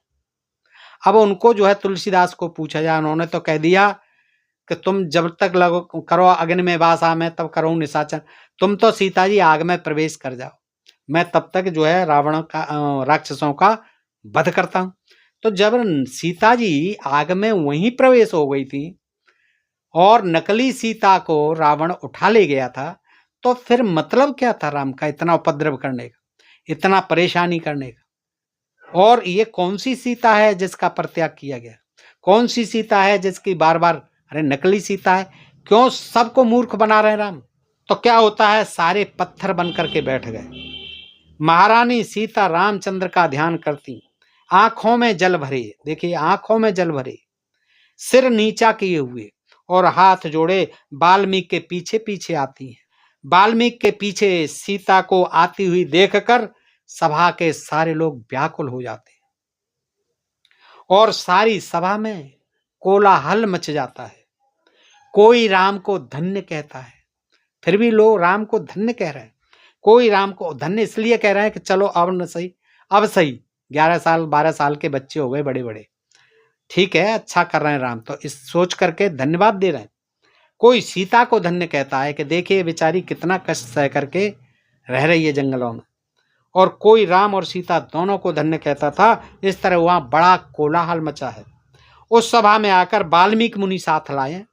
Speaker 1: अब उनको जो है तुलसीदास को पूछा जाए, उन्होंने तो कह दिया कि तुम जब तक करो अग्नि में वासा में, तब करो निशाचर, तुम तो सीता जी आग में प्रवेश कर जाओ। मैं तब तक जो है रावण का राक्षसों का वध करता हूँ। तो जब सीता जी आग में वहीं प्रवेश हो गई थी और नकली सीता को रावण उठा ले गया था, तो फिर मतलब क्या था राम का इतना उपद्रव करने का, इतना परेशानी करने का? और ये कौन सी सीता है जिसका परित्याग किया गया? कौन सी सीता है जिसकी बार बार, अरे नकली सीता है, क्यों सबको मूर्ख बना रहे राम? तो क्या होता है, सारे पत्थर बन करके बैठ गए। महारानी सीता रामचंद्र का ध्यान करती, आंखों में जल भरे, देखिए आंखों में जल भरे, सिर नीचा किए हुए और हाथ जोड़े वाल्मीकि के पीछे पीछे आती हैं। वाल्मीकि के पीछे सीता को आती हुई देखकर सभा के सारे लोग व्याकुल हो जाते हैं और सारी सभा में कोलाहल मच जाता है। कोई राम को धन्य कहता है, फिर भी लोग राम को धन्य कह रहे हैं। कोई राम को धन्य इसलिए कह रहे हैं कि चलो अब न सही, अब सही, 11 साल 12 साल के बच्चे हो गए बड़े बड़े, ठीक है, अच्छा कर रहे हैं राम, तो इस सोच करके धन्यवाद दे रहे हैं। कोई सीता को धन्य कहता है कि देखिए बेचारी कितना कष्ट सह करके रह रही है जंगलों में, और कोई राम और सीता दोनों को धन्य कहता था। इस तरह वहां बड़ा कोलाहल मचा है। उस सभा में आकर वाल्मीकि मुनि साथ लाए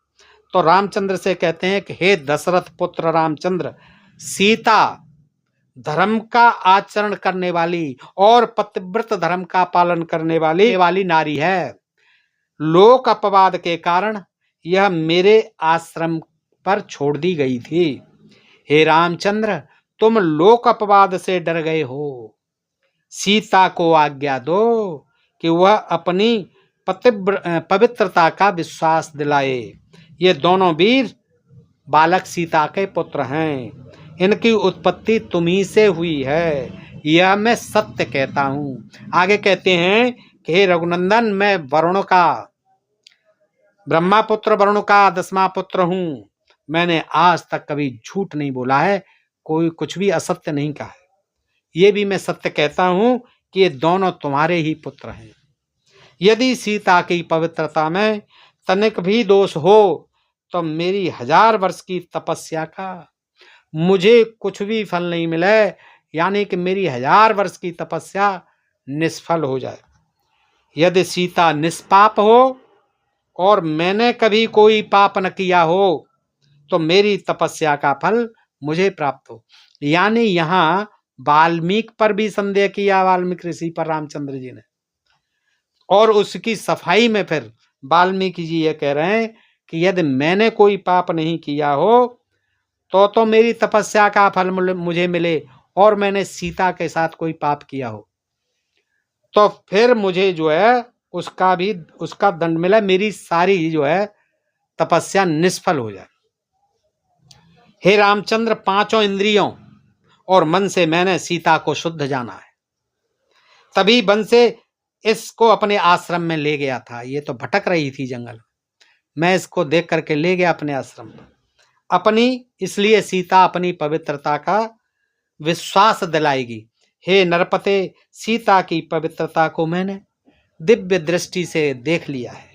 Speaker 1: तो रामचंद्र से कहते हैं कि हे दशरथ पुत्र रामचंद्र, सीता धर्म का आचरण करने वाली और पतिव्रत धर्म का पालन करने वाली नारी है। लोक अपवाद के कारण यह मेरे आश्रम पर छोड़ दी गई थी। हे रामचंद्र, तुम लोक अपवाद से डर गए हो, सीता को आज्ञा दो कि वह अपनी पवित्रता का विश्वास दिलाए। ये दोनों वीर बालक सीता के पुत्र हैं, इनकी उत्पत्ति तुम्ही से हुई है, यह मैं सत्य कहता हूँ। आगे कहते हैं कि हे रघुनंदन, मैं वरुण का, ब्रह्मा पुत्र वरुण का 10वां पुत्र हूँ। मैंने आज तक कभी झूठ नहीं बोला है, कोई कुछ भी असत्य नहीं कहा है। ये भी मैं सत्य कहता हूँ कि ये दोनों तुम्हारे ही पुत्र हैं। यदि सीता की पवित्रता में तनिक भी दोष हो तो मेरी 1000 वर्ष की तपस्या का मुझे कुछ भी फल नहीं मिले, यानी कि मेरी 1000 वर्ष की तपस्या निष्फल हो जाए। यदि सीता निष्पाप हो और मैंने कभी कोई पाप न किया हो तो मेरी तपस्या का फल मुझे प्राप्त हो। यानी यहाँ वाल्मीकि पर भी संदेह किया, वाल्मीकि ऋषि पर रामचंद्र जी ने, और उसकी सफाई में फिर वाल्मीकि जी ये कह रहे हैं कि यदि मैंने कोई पाप नहीं किया हो तो मेरी तपस्या का फल मुझे मिले, और मैंने सीता के साथ कोई पाप किया हो तो फिर मुझे जो है उसका दंड मिला, मेरी सारी जो है तपस्या निष्फल हो जाए। हे रामचंद्र, 5 इंद्रियों और मन से मैंने सीता को शुद्ध जाना है, तभी वन से इसको अपने आश्रम में ले गया था। ये तो भटक रही थी जंगल, मैं इसको देख करके ले गया अपने आश्रम में अपनी, इसलिए सीता अपनी पवित्रता का विश्वास दिलाएगी। हे नरपते, सीता की पवित्रता को मैंने दिव्य दृष्टि से देख लिया है,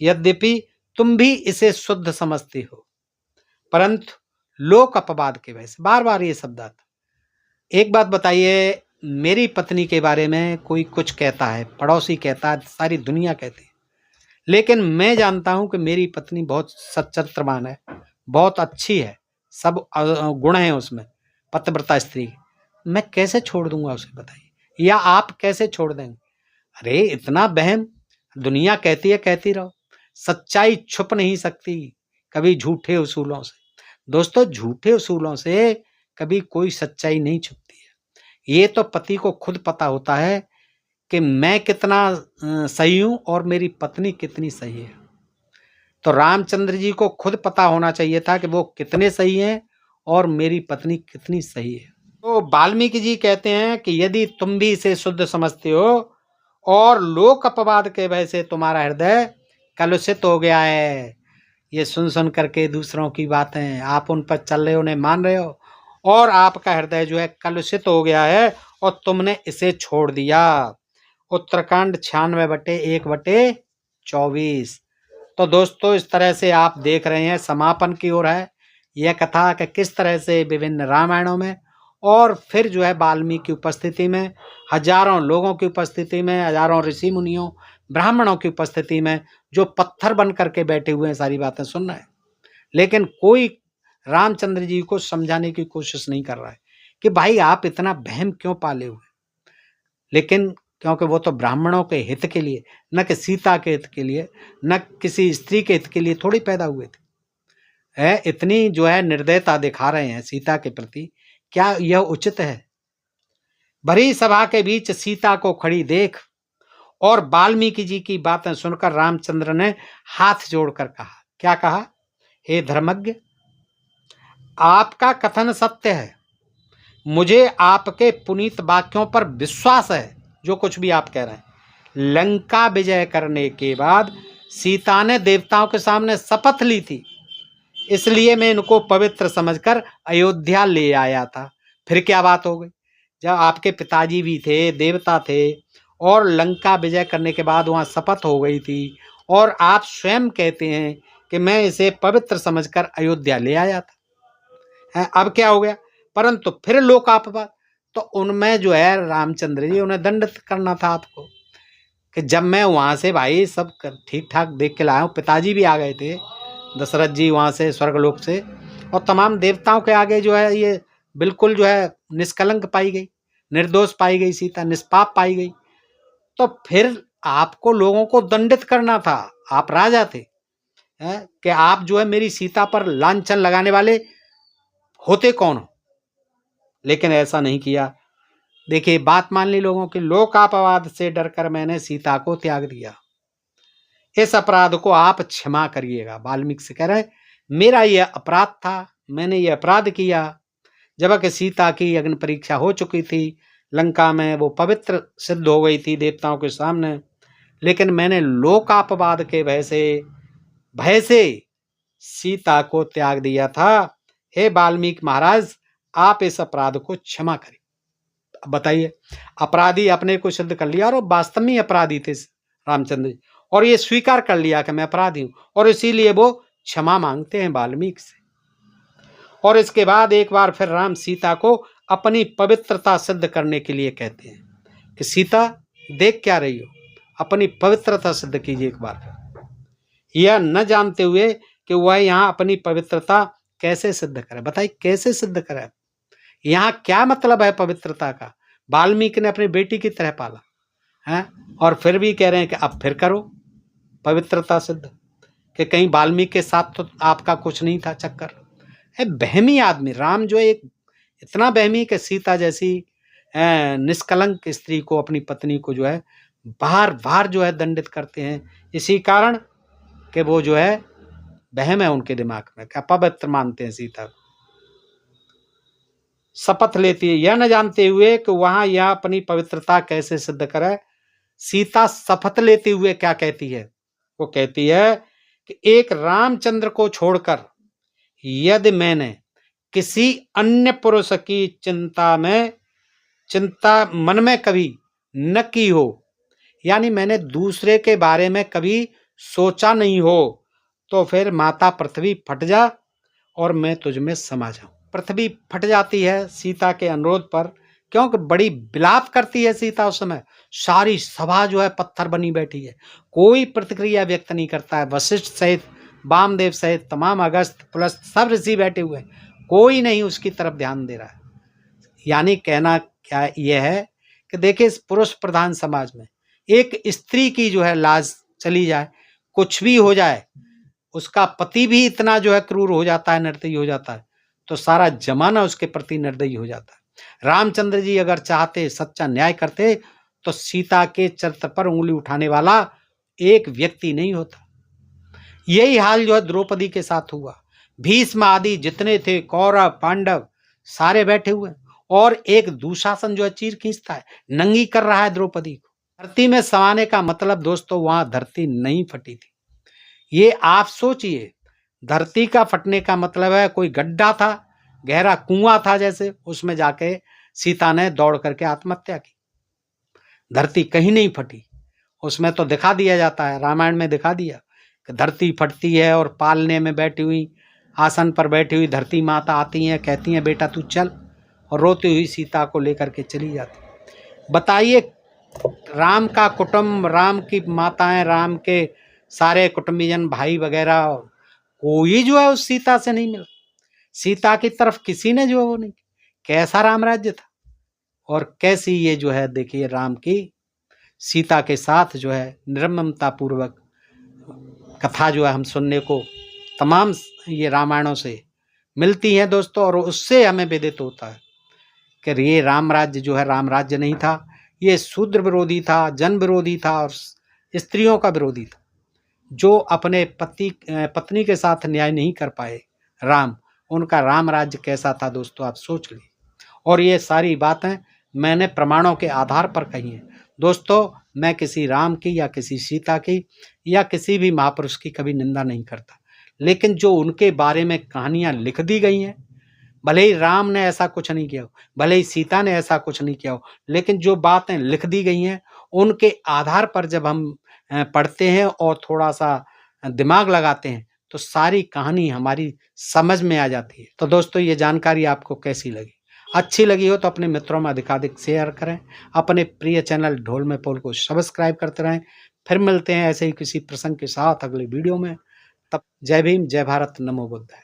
Speaker 1: यद्यपि तुम भी इसे शुद्ध समझती हो, परंतु लोक अपवाद के वजह से बार बार ये शब्द आता। एक बात बताइए, मेरी पत्नी के बारे में कोई कुछ कहता है, पड़ोसी कहता है, सारी दुनिया कहती है, लेकिन मैं जानता हूं कि मेरी पत्नी बहुत सच्चरित्रवान है, बहुत अच्छी है, सब गुण हैं उसमें, पतिव्रता स्त्री। मैं कैसे छोड़ दूंगा उसे, बताइए, या आप कैसे छोड़ देंगे? अरे इतना बहम, दुनिया कहती है कहती रहो, सच्चाई छुप नहीं सकती कभी झूठे उसूलों से। दोस्तों, झूठे उसूलों से कभी कोई सच्चाई नहीं छुपती है। ये तो पति को खुद पता होता है कि मैं कितना सही हूं और मेरी पत्नी कितनी सही है। तो रामचंद्र जी को खुद पता होना चाहिए था कि वो कितने सही हैं और मेरी पत्नी कितनी सही है। तो वाल्मीकि जी कहते हैं कि यदि तुम भी इसे शुद्ध समझते हो और लोक अपवाद के वजह से तुम्हारा हृदय कलुषित हो गया है, ये सुन सुन करके दूसरों की बातें आप उन पर चल रहे हो, उन्हें मान रहे हो, और आपका हृदय जो है कलुषित हो गया है और तुमने इसे छोड़ दिया। उत्तरकांड 96/1/24। तो दोस्तों, इस तरह से आप देख रहे हैं समापन की ओर है यह कथा कि किस तरह से विभिन्न रामायणों में और फिर जो है वाल्मीकि की उपस्थिति में, हजारों लोगों की उपस्थिति में, हजारों ऋषि मुनियों ब्राह्मणों की उपस्थिति में जो पत्थर बन करके बैठे हुए हैं, सारी बातें सुन रहे हैं, लेकिन कोई रामचंद्र जी को समझाने की कोशिश नहीं कर रहा है कि भाई आप इतना वहम क्यों पाले हुए। लेकिन क्योंकि वो तो ब्राह्मणों के हित के लिए, न कि सीता के हित के लिए, न किसी स्त्री के हित के लिए थोड़ी पैदा हुए थे। इतनी जो है निर्दयता दिखा रहे हैं सीता के प्रति, क्या यह उचित है? भरी सभा के बीच सीता को खड़ी देख और वाल्मीकि जी की बातें सुनकर रामचंद्र ने हाथ जोड़कर कहा, क्या कहा? हे धर्मज्ञ, आपका कथन सत्य है, मुझे आपके पुनीत वाक्यों पर विश्वास है। जो कुछ भी आप कह रहे हैं, लंका विजय करने के बाद सीता ने देवताओं के सामने शपथ ली थी, इसलिए मैं इनको पवित्र समझकर अयोध्या ले आया था। फिर क्या बात हो गई? जब आपके पिताजी भी थे, देवता थे, और लंका विजय करने के बाद वहाँ शपथ हो गई थी, और आप स्वयं कहते हैं कि मैं इसे पवित्र समझकर अयोध्या ले आया था। अब क्या हो गया? परंतु फिर लोकापवाद, तो उनमें जो है रामचंद्र जी, उन्हें दंडित करना था आपको कि जब मैं वहाँ से भाई सब ठीक ठाक देख के लाया हूँ, पिताजी भी आ गए थे दशरथ जी वहाँ से स्वर्गलोक से, और तमाम देवताओं के आगे जो है ये बिल्कुल जो है निष्कलंक पाई गई, निर्दोष पाई गई सीता, निष्पाप पाई गई। तो फिर आपको लोगों को दंडित करना था, आप राजा थे, कि आप जो है मेरी सीता पर लांछन लगाने वाले होते कौन हो? लेकिन ऐसा नहीं किया। देखिए बात मान ली लोगों की, लोकापवाद से डरकर मैंने सीता को त्याग दिया, इस अपराध को आप क्षमा करिएगा। वाल्मीकि से कह रहे हैं मेरा यह अपराध था, मैंने यह अपराध किया। जबकि सीता की अग्नि परीक्षा हो चुकी थी लंका में, वो पवित्र सिद्ध हो गई थी देवताओं के सामने, लेकिन मैंने लोकापवाद के भय से सीता को त्याग दिया था। हे वाल्मीकि महाराज, आप इस अपराध को क्षमा करें। अब बताइए, अपराधी अपने को सिद्ध कर लिया, और वास्तव में अपराधी थे रामचंद्र जी, और ये स्वीकार कर लिया कि मैं अपराधी हूं, और इसीलिए वो क्षमा मांगते हैं वाल्मीकि से। और इसके बाद एक बार फिर राम सीता को अपनी पवित्रता सिद्ध करने के लिए कहते हैं कि सीता देख क्या रही हो, अपनी पवित्रता सिद्ध कीजिए एक बार। यह न जानते हुए कि वह यहाँ अपनी पवित्रता कैसे सिद्ध करे। बताइए कैसे सिद्ध करे? यहाँ क्या मतलब है पवित्रता का? वाल्मीकि ने अपनी बेटी की तरह पाला है, और फिर भी कह रहे हैं कि अब फिर करो पवित्रता सिद्ध, कि कहीं वाल्मीकि के साथ तो आपका कुछ नहीं था चक्कर। है बहमी आदमी राम, जो एक इतना बहमी कि सीता जैसी निष्कलंक स्त्री को, अपनी पत्नी को जो है बार बार जो है दंडित करते हैं, इसी कारण कि वो जो है बहम है उनके दिमाग में, क्या पवित्र मानते हैं सीता को। शपथ लेती है, यह न जानते हुए कि वहां यह अपनी पवित्रता कैसे सिद्ध करे। सीता शपथ लेते हुए क्या कहती है? वो कहती है कि एक रामचंद्र को छोड़कर यदि मैंने किसी अन्य पुरुष की चिंता मन में कभी न की हो, यानी मैंने दूसरे के बारे में कभी सोचा नहीं हो, तो फिर माता पृथ्वी फट जा और मैं तुझ में समा जाऊं। पृथ्वी फट जाती है सीता के अनुरोध पर, क्योंकि बड़ी विलाप करती है सीता उस समय। सारी सभा जो है पत्थर बनी बैठी है, कोई प्रतिक्रिया व्यक्त नहीं करता है। वशिष्ठ सहित, वामदेव सहित तमाम अगस्त पुलस्त सब ऋषि बैठे हुए हैं, कोई नहीं उसकी तरफ ध्यान दे रहा है। यानी कहना क्या यह है कि देखिए इस पुरुष प्रधान समाज में एक स्त्री की जो है लाज चली जाए, कुछ भी हो जाए, उसका पति भी इतना जो है क्रूर हो जाता है, निर्दयी हो जाता है, तो सारा जमाना उसके प्रति निर्दयी हो जाता है। रामचंद्र जी अगर चाहते, सच्चा न्याय करते, तो सीता के चरित्र पर उंगली उठाने वाला एक व्यक्ति नहीं होता। यही हाल जो है द्रौपदी के साथ हुआ। भीष्म आदि जितने थे, कौरव पांडव सारे बैठे हुए, और एक दुशासन जो है चीर खींचता है, नंगी कर रहा है द्रौपदी को। धरती में समाने का मतलब दोस्तों, वहां धरती नहीं फटी थी। ये आप सोचिए, धरती का फटने का मतलब है कोई गड्ढा था, गहरा कुआं था जैसे, उसमें जाके सीता ने दौड़ करके आत्महत्या की। धरती कहीं नहीं फटी। उसमें तो दिखा दिया जाता है, रामायण में दिखा दिया कि धरती फटती है, और पालने में बैठी हुई, आसन पर बैठी हुई धरती माता आती हैं, कहती हैं बेटा तू चल, और रोती हुई सीता को लेकर के चली जाती। बताइए, राम का कुटुंब, राम की माताएं, राम के सारे कुटुंबीजन, भाई वगैरह, कोई जो है उस सीता से नहीं मिला। सीता की तरफ किसी ने जो है वो नहीं। कैसा राम राज्य था और कैसी ये जो है देखिए राम की सीता के साथ जो है निर्ममता पूर्वक कथा जो है हम सुनने को तमाम ये रामायणों से मिलती है दोस्तों। और उससे हमें विदित होता है कि ये राम राज्य जो है राम राज्य नहीं था, ये शूद्र विरोधी था, जन विरोधी था और स्त्रियों का विरोधी था। जो अपने पत्नी के साथ न्याय नहीं कर पाए राम, उनका राम राज्य कैसा था दोस्तों आप सोच लीजिए। और ये सारी बातें मैंने प्रमाणों के आधार पर कही हैं दोस्तों। मैं किसी राम की या किसी सीता की या किसी भी महापुरुष की कभी निंदा नहीं करता, लेकिन जो उनके बारे में कहानियां लिख दी गई हैं, भले ही राम ने ऐसा कुछ नहीं किया हो, भले ही सीता ने ऐसा कुछ नहीं किया हो, लेकिन जो बातें लिख दी गई हैं उनके आधार पर जब हम पढ़ते हैं और थोड़ा सा दिमाग लगाते हैं तो सारी कहानी हमारी समझ में आ जाती है। तो दोस्तों ये जानकारी आपको कैसी लगी? अच्छी लगी हो तो अपने मित्रों में अधिकाधिक शेयर करें। अपने प्रिय चैनल ढोल में पोल को सब्सक्राइब करते रहें। फिर मिलते हैं ऐसे ही किसी प्रसंग के साथ अगले वीडियो में। तब जय भीम, जय भारत, नमो बुद्धाय।